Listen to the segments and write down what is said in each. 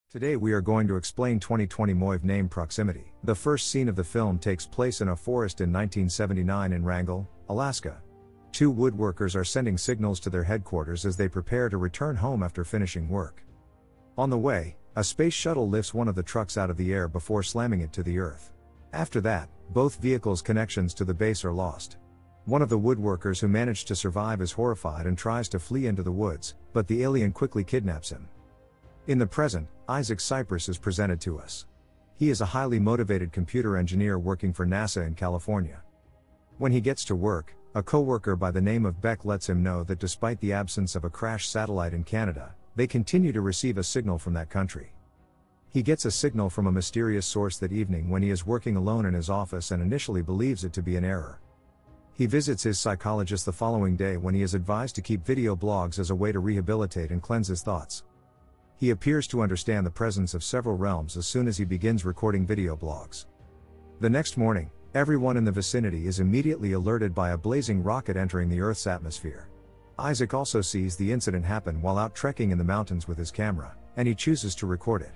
Today we are going to explain 2020 Moive name proximity. The first scene of the film takes place in a forest in 1979 in Wrangell, Alaska. Two woodworkers are sending signals to their headquarters as they prepare to return home after finishing work. On the way, a space shuttle lifts one of the trucks out of the air before slamming it to the earth. After that, both vehicles' connections to the base are lost. One of the woodworkers who managed to survive is horrified and tries to flee into the woods, but the alien quickly kidnaps him. In the present, Isaac Cypress is presented to us. He is a highly motivated computer engineer working for NASA in California. When he gets to work, a co-worker by the name of Beck lets him know that despite the absence of a crashed satellite in Canada, they continue to receive a signal from that country. He gets a signal from a mysterious source that evening when he is working alone in his office and initially believes it to be an error. He visits his psychologist the following day when he is advised to keep video blogs as a way to rehabilitate and cleanse his thoughts. He appears to understand the presence of several realms as soon as he begins recording video blogs. The next morning, everyone in the vicinity is immediately alerted by a blazing rocket entering the Earth's atmosphere. Isaac also sees the incident happen while out trekking in the mountains with his camera, and he chooses to record it.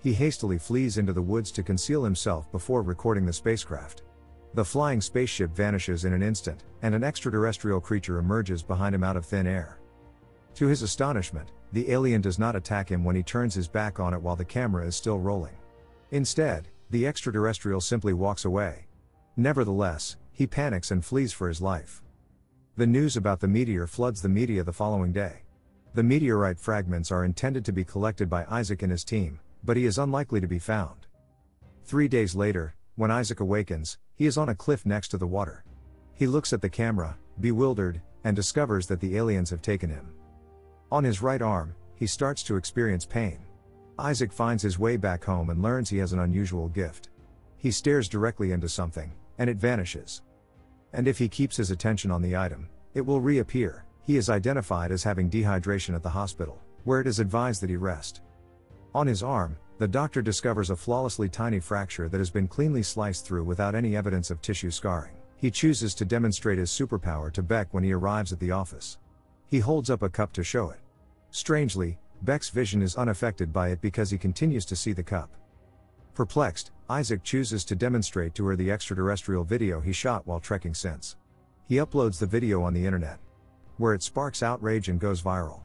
He hastily flees into the woods to conceal himself before recording the spacecraft. The flying spaceship vanishes in an instant, and an extraterrestrial creature emerges behind him out of thin air. To his astonishment, the alien does not attack him when he turns his back on it while the camera is still rolling. Instead, the extraterrestrial simply walks away. Nevertheless, he panics and flees for his life. The news about the meteor floods the media the following day. The meteorite fragments are intended to be collected by Isaac and his team, but he is unlikely to be found. 3 days later, when Isaac awakens, he is on a cliff next to the water. He looks at the camera, bewildered, and discovers that the aliens have taken him. On his right arm, he starts to experience pain. Isaac finds his way back home and learns he has an unusual gift. He stares directly into something, and it vanishes. And if he keeps his attention on the item, it will reappear. He is identified as having dehydration at the hospital, where it is advised that he rest. On his arm, the doctor discovers a flawlessly tiny fracture that has been cleanly sliced through without any evidence of tissue scarring. He chooses to demonstrate his superpower to Beck when he arrives at the office. He holds up a cup to show it. Strangely, Beck's vision is unaffected by it because he continues to see the cup. Perplexed, Isaac chooses to demonstrate to her the extraterrestrial video he shot while trekking since. He uploads the video on the internet, where it sparks outrage and goes viral.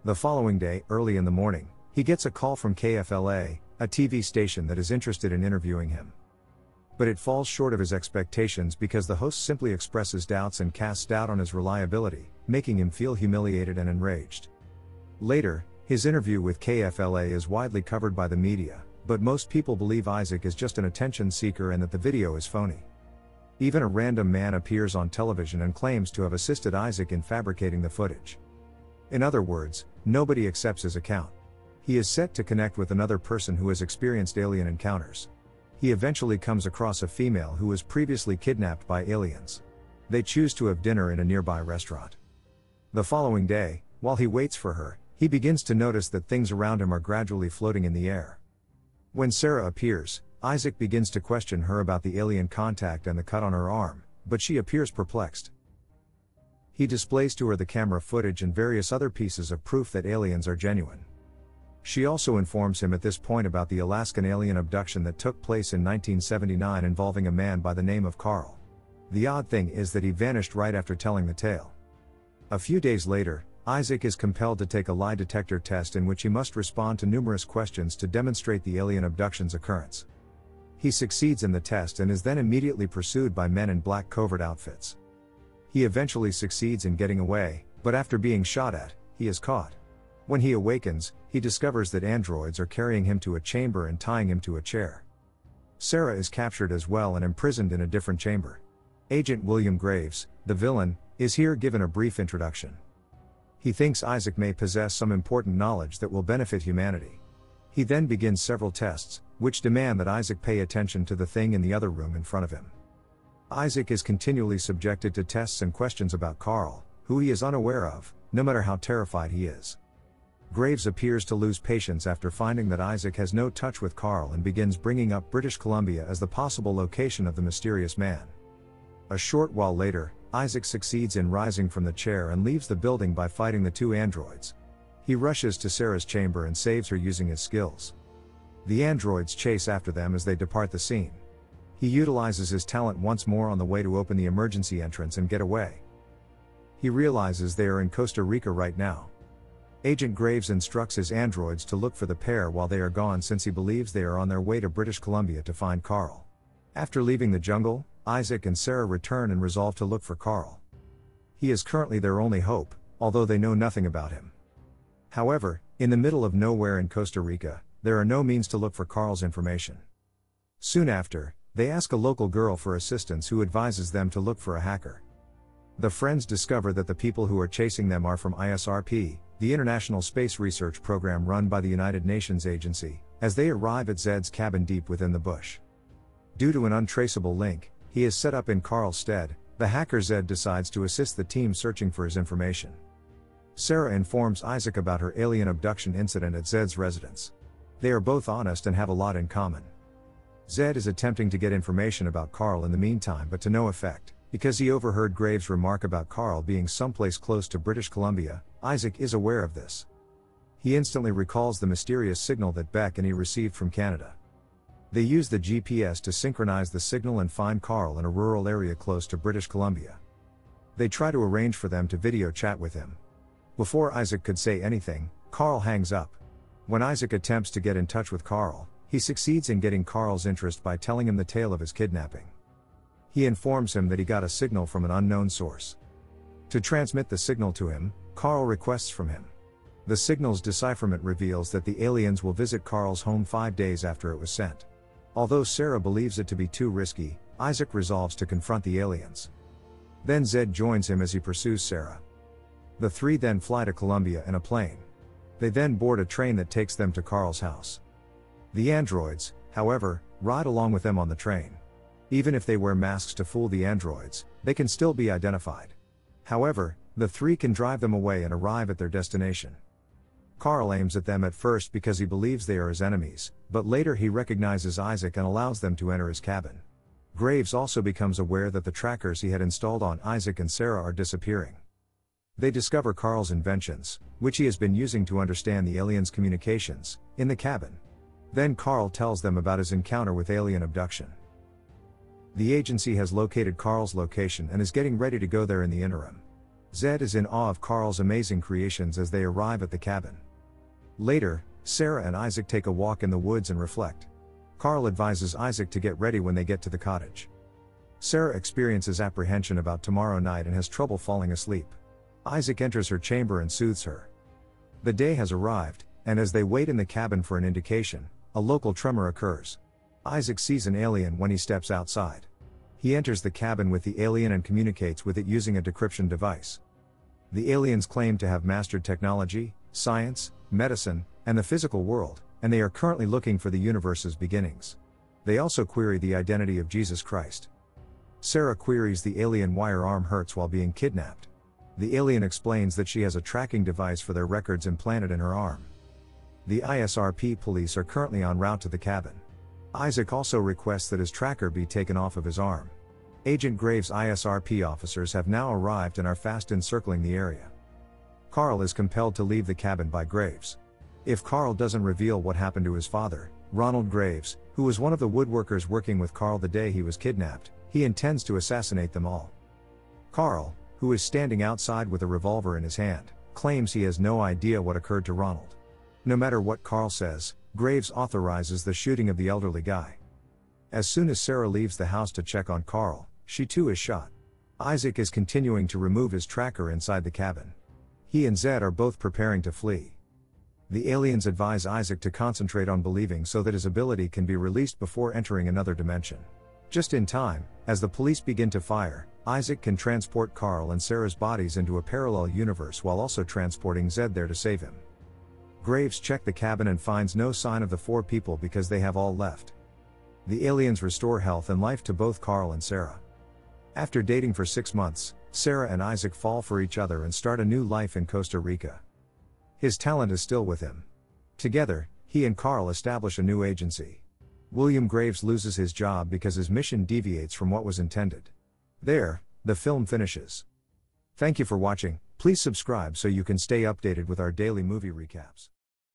The following day, early in the morning, he gets a call from KFLA, a TV station that is interested in interviewing him. But it falls short of his expectations because the host simply expresses doubts and casts doubt on his reliability, making him feel humiliated and enraged. Later, his interview with KFLA is widely covered by the media, but most people believe Isaac is just an attention seeker and that the video is phony. Even a random man appears on television and claims to have assisted Isaac in fabricating the footage. In other words, nobody accepts his account. He is set to connect with another person who has experienced alien encounters. He eventually comes across a female who was previously kidnapped by aliens. They choose to have dinner in a nearby restaurant. The following day, while he waits for her, he begins to notice that things around him are gradually floating in the air. When Sarah appears, Isaac begins to question her about the alien contact and the cut on her arm, but she appears perplexed. He displays to her the camera footage and various other pieces of proof that aliens are genuine. She also informs him at this point about the Alaskan alien abduction that took place in 1979 involving a man by the name of Carl. The odd thing is that he vanished right after telling the tale. A few days later, Isaac is compelled to take a lie detector test in which he must respond to numerous questions to demonstrate the alien abduction's occurrence. He succeeds in the test and is then immediately pursued by men in black covert outfits. He eventually succeeds in getting away, but after being shot at, he is caught. When he awakens, he discovers that androids are carrying him to a chamber and tying him to a chair. Sarah is captured as well and imprisoned in a different chamber. Agent William Graves, the villain, is here given a brief introduction. He thinks Isaac may possess some important knowledge that will benefit humanity. He then begins several tests, which demand that Isaac pay attention to the thing in the other room in front of him. Isaac is continually subjected to tests and questions about Carl, who he is unaware of, no matter how terrified he is. Graves appears to lose patience after finding that Isaac has no touch with Carl and begins bringing up British Columbia as the possible location of the mysterious man. A short while later, Isaac succeeds in rising from the chair and leaves the building by fighting the two androids. He rushes to Sarah's chamber and saves her using his skills. The androids chase after them as they depart the scene. He utilizes his talent once more on the way to open the emergency entrance and get away. He realizes they are in Costa Rica right now. Agent Graves instructs his androids to look for the pair while they are gone, since he believes they are on their way to British Columbia to find Carl. After leaving the jungle, Isaac and Sarah return and resolve to look for Carl. He is currently their only hope, although they know nothing about him. However, in the middle of nowhere in Costa Rica, there are no means to look for Carl's information. Soon after, they ask a local girl for assistance who advises them to look for a hacker. The friends discover that the people who are chasing them are from ISRP, the International Space Research Program run by the United Nations Agency, as they arrive at Zed's cabin deep within the bush. Due to an untraceable link he is set up in Carl's stead, the hacker Zed decides to assist the team searching for his information. Sarah informs Isaac about her alien abduction incident at Zed's residence. They are both honest and have a lot in common. Zed is attempting to get information about Carl in the meantime, but to no effect, because he overheard Graves' remark about Carl being someplace close to British Columbia. Isaac is aware of this. He instantly recalls the mysterious signal that Beck and he received from Canada. They use the GPS to synchronize the signal and find Carl in a rural area close to British Columbia. They try to arrange for them to video chat with him. Before Isaac could say anything, Carl hangs up. When Isaac attempts to get in touch with Carl, he succeeds in getting Carl's interest by telling him the tale of his kidnapping. He informs him that he got a signal from an unknown source. To transmit the signal to him, Carl requests from him. The signal's decipherment reveals that the aliens will visit Carl's home 5 days after it was sent. Although Sarah believes it to be too risky, Isaac resolves to confront the aliens. Then Zed joins him as he pursues Sarah. The three then fly to Colombia in a plane. They then board a train that takes them to Carl's house. The androids, however, ride along with them on the train. Even if they wear masks to fool the androids, they can still be identified. However, the three can drive them away and arrive at their destination. Carl aims at them at first because he believes they are his enemies, but later he recognizes Isaac and allows them to enter his cabin. Graves also becomes aware that the trackers he had installed on Isaac and Sarah are disappearing. They discover Carl's inventions, which he has been using to understand the aliens' communications, in the cabin. Then Carl tells them about his encounter with alien abduction. The agency has located Carl's location and is getting ready to go there in the interim. Zed is in awe of Carl's amazing creations as they arrive at the cabin. Later, Sarah and Isaac take a walk in the woods and reflect. Carl advises Isaac to get ready when they get to the cottage. Sarah experiences apprehension about tomorrow night and has trouble falling asleep. Isaac enters her chamber and soothes her. The day has arrived, and as they wait in the cabin for an indication, a local tremor occurs. Isaac sees an alien when he steps outside. He enters the cabin with the alien and communicates with it using a decryption device. The aliens claim to have mastered technology, science, medicine, and the physical world, and they are currently looking for the universe's beginnings. They also query the identity of Jesus Christ. Sarah queries the alien why her arm hurts while being kidnapped. The alien explains that she has a tracking device for their records implanted in her arm. The ISRP police are currently en route to the cabin. Isaac also requests that his tracker be taken off of his arm. Agent Graves' ISRP officers have now arrived and are fast encircling the area. Carl is compelled to leave the cabin by Graves. If Carl doesn't reveal what happened to his father, Ronald Graves, who was one of the woodworkers working with Carl the day he was kidnapped, he intends to assassinate them all. Carl, who is standing outside with a revolver in his hand, claims he has no idea what occurred to Ronald. No matter what Carl says, Graves authorizes the shooting of the elderly guy. As soon as Sarah leaves the house to check on Carl, she too is shot. Isaac is continuing to remove his tracker inside the cabin. He and Zed are both preparing to flee. The aliens advise Isaac to concentrate on believing so that his ability can be released before entering another dimension. Just in time, as the police begin to fire, Isaac can transport Carl and Sarah's bodies into a parallel universe while also transporting Zed there to save him. Graves checks the cabin and finds no sign of the four people because they have all left. The aliens restore health and life to both Carl and Sarah. After dating for 6 months, Sarah and Isaac fall for each other and start a new life in Costa Rica. His talent is still with him. Together, he and Carl establish a new agency. William Graves loses his job because his mission deviates from what was intended. There, the film finishes. Thank you for watching. Please subscribe so you can stay updated with our daily movie recaps.